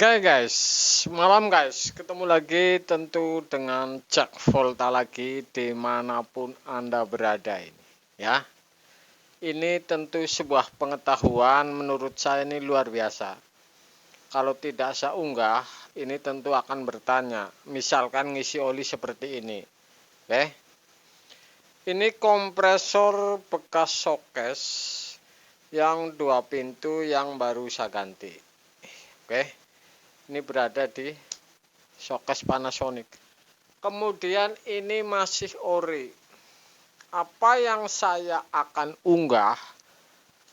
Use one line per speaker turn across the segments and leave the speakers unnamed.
Oke guys, malam guys, ketemu lagi tentu dengan Jack Volta lagi dimanapun Anda berada ini ya. Ini tentu sebuah pengetahuan menurut saya ini luar biasa. Kalau tidak saya unggah, ini tentu akan bertanya, misalkan ngisi oli seperti ini. Oke. Ini kompresor bekas showcase yang 2 pintu yang baru saya ganti. Oke. Ini berada di showcase Panasonic. Kemudian ini masih ori. Apa yang saya akan unggah,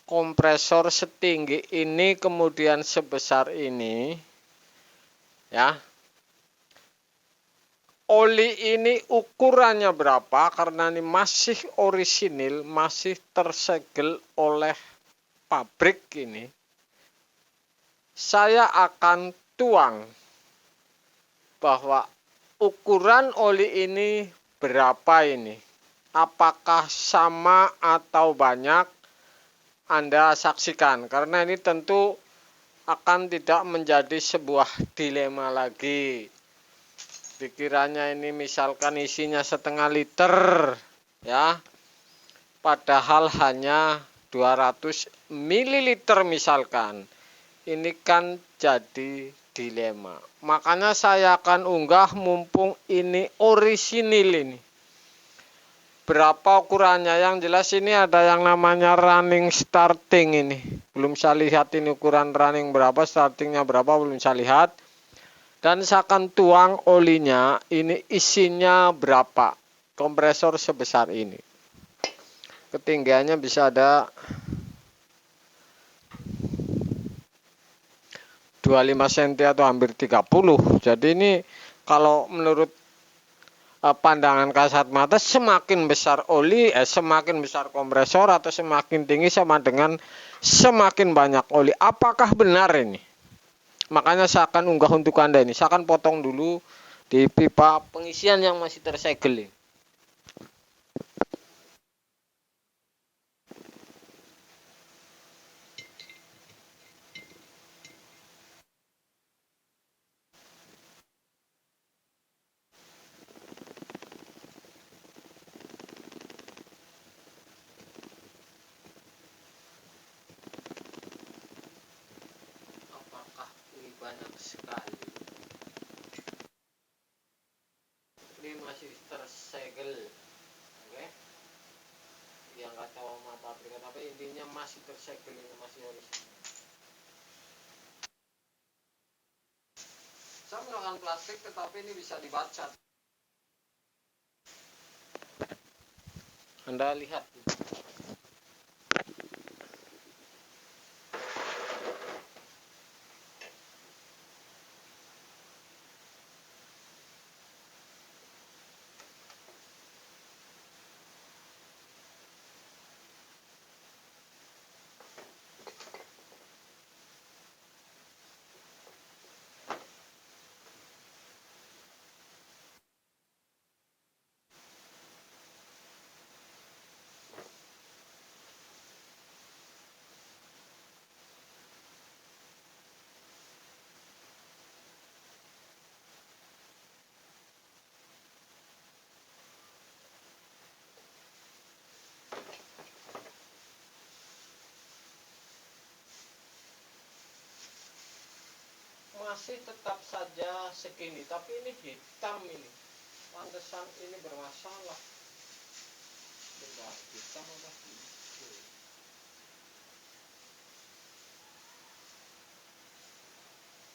kompresor setinggi ini kemudian sebesar ini ya. Oli ini ukurannya berapa, karena ini masih orisinil, masih tersegel oleh pabrik ini. Saya akan tuang bahwa ukuran oli ini berapa ini. Apakah sama atau banyak, Anda saksikan. Karena ini tentu akan tidak menjadi sebuah dilema lagi. Pikirannya ini misalkan isinya 0,5 liter ya. Padahal hanya 200 ml misalkan. Ini kan jadi dilema. Makanya saya akan unggah mumpung ini orisinil ini. Berapa ukurannya? Yang jelas ini ada yang namanya running starting ini. Belum saya lihat ini ukuran running berapa, startingnya berapa belum saya lihat. Dan saya akan tuang olinya, ini isinya berapa. Kompresor sebesar ini. Ketinggiannya bisa ada 25 cm atau hampir 30. Jadi ini kalau menurut pandangan kasat mata, semakin besar oli, semakin besar kompresor atau semakin tinggi sama dengan semakin banyak oli. Apakah benar ini? Makanya saya akan unggah untuk Anda ini. Saya akan potong dulu di pipa pengisian yang masih tersegel ini. Apakah ini banyak sekali? Ini masih tersegel. Oke. Yang nggak tahu sama pabrik, tapi intinya masih tersegel, ini masih orisinal. Saya menggunakan plastik, tetapi ini bisa dibaca. Anda lihat. Masih tetap saja segini, tapi ini hitam ini. Pantesan ini bermasalah. Bentar, hitam apa hijau?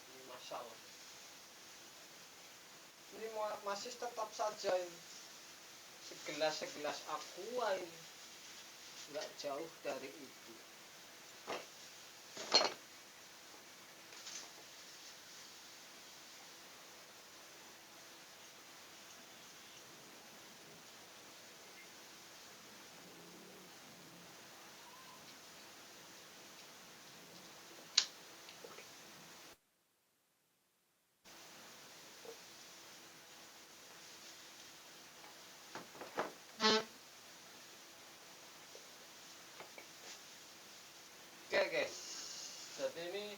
Ini masalah. Ini masih tetap saja ini. Segelas aqua ini. Nggak jauh dari itu. Oke guys, jadi ini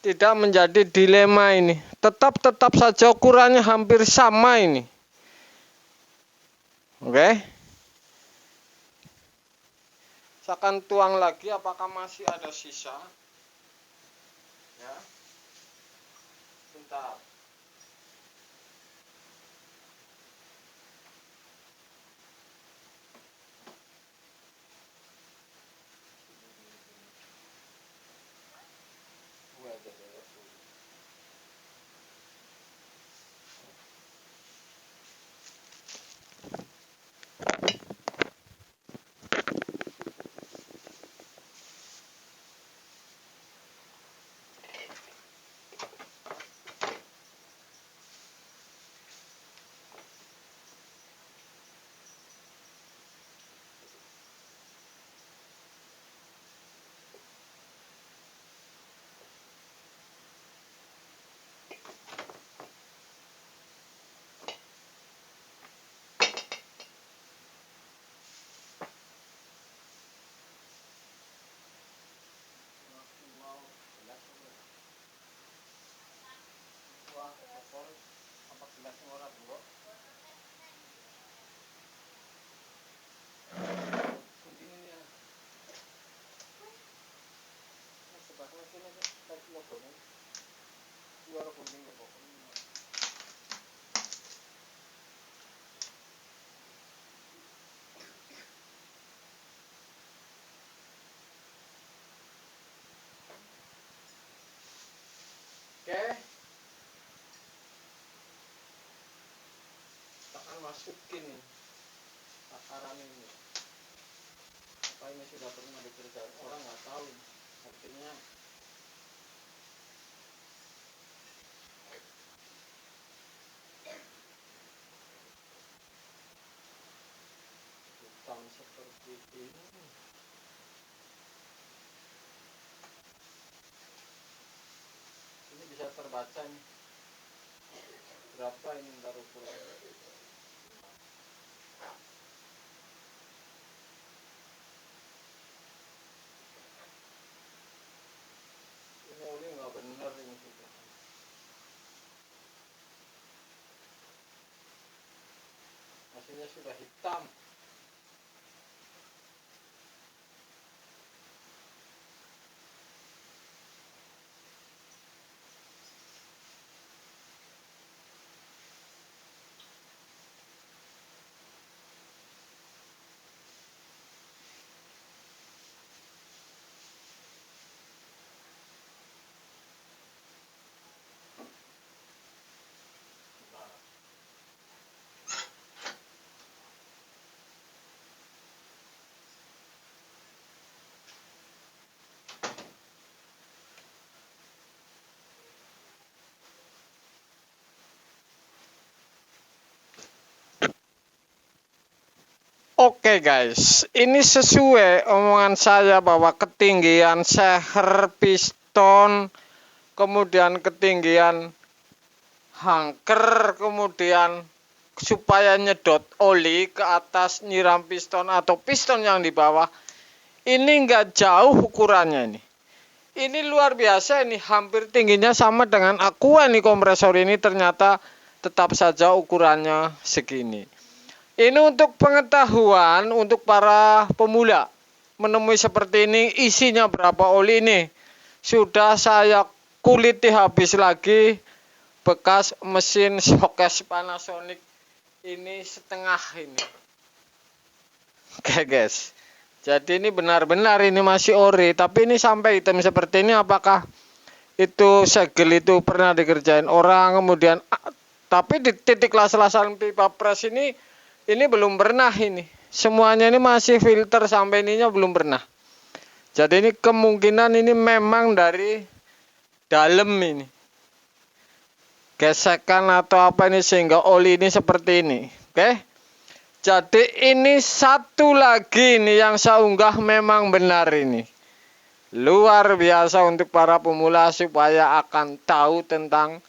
tidak menjadi dilema ini. Tetap saja ukurannya hampir sama ini. Oke. Saya akan tuang lagi apakah masih ada sisa. Ya. Bentar. Oke. Kita akan masukin takaran ini. Apa ini sudah pernah dikerjakan orang nggak tahu. Artinya hitam seperti ini. Ini bisa terbaca nih. Berapa ini ntar ukurannya. Ini oli nggak bener ini sudah. Hasilnya sudah hitam. Oke guys, ini sesuai omongan saya bahwa ketinggian seher piston, kemudian ketinggian hangker, kemudian supaya nyedot oli ke atas nyiram piston atau piston yang di bawah, ini nggak jauh ukurannya ini. Ini luar biasa, ini hampir tingginya sama dengan Aqua nih kompresor ini, ternyata tetap saja ukurannya segini. Ini untuk pengetahuan untuk para pemula menemui seperti ini, isinya berapa oli ini. Sudah saya kuliti habis lagi bekas mesin showcase Panasonic ini setengah ini. Oke guys. Jadi ini benar-benar ini masih ori, tapi ini sampai hitam seperti ini apakah itu segel itu pernah dikerjain orang kemudian, tapi di titik las-lasan pipa pres ini belum pernah ini. Semuanya ini masih filter sampai ininya belum pernah. Jadi ini kemungkinan ini memang dari dalam ini. Gesekan atau apa ini sehingga oli ini seperti ini. Oke. Jadi ini satu lagi ini yang saya unggah memang benar ini. Luar biasa untuk para pemula supaya akan tahu tentang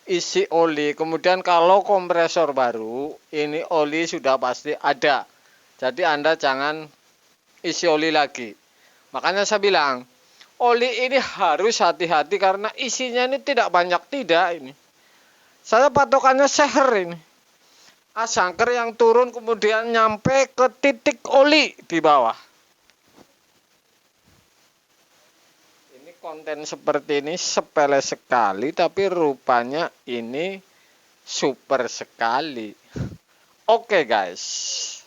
isi oli. Kemudian kalau kompresor baru, ini oli sudah pasti ada. Jadi Anda jangan isi oli lagi. Makanya saya bilang, oli ini harus hati-hati karena isinya ini tidak banyak, tidak ini. Saya patokannya seher ini. Asangker yang turun kemudian nyampe ke titik oli di bawah. Ini konten seperti ini sepele sekali, tapi rupanya ini super sekali. Oke guys.